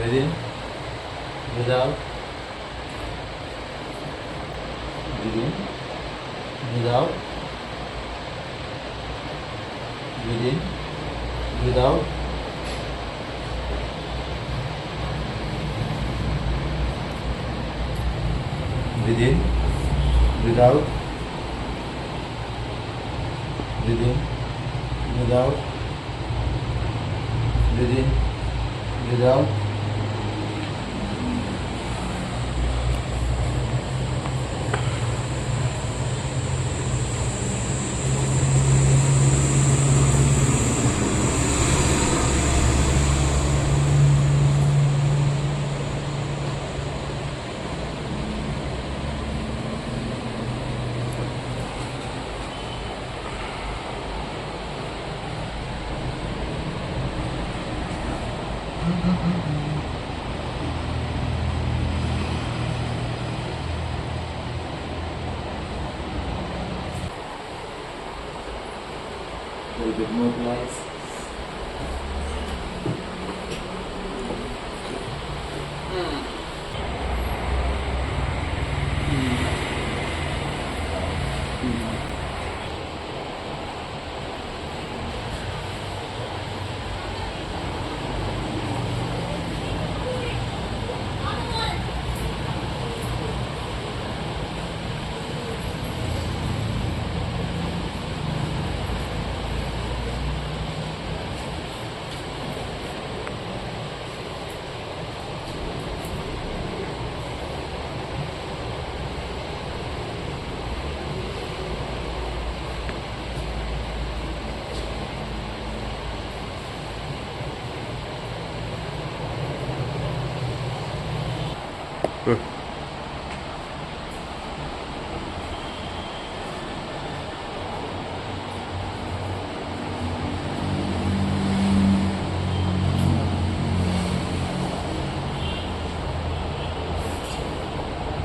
within, without, within, without, within, without, within, without, within, without, within, without, a little bit more lights.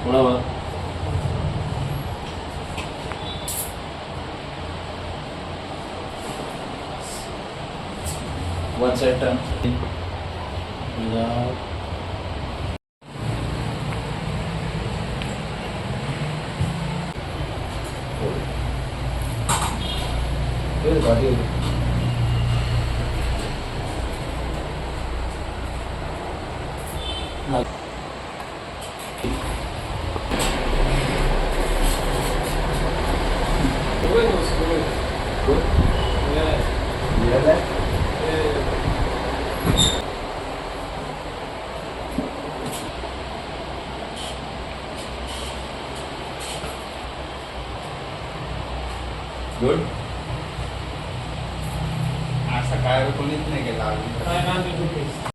थोड़ा बहुत one side turn without फिर गाड़ी good. Yeah. You hear that? Good. असं काय कोणीच नाही केलं अजून. काय नाव आहे तुझं?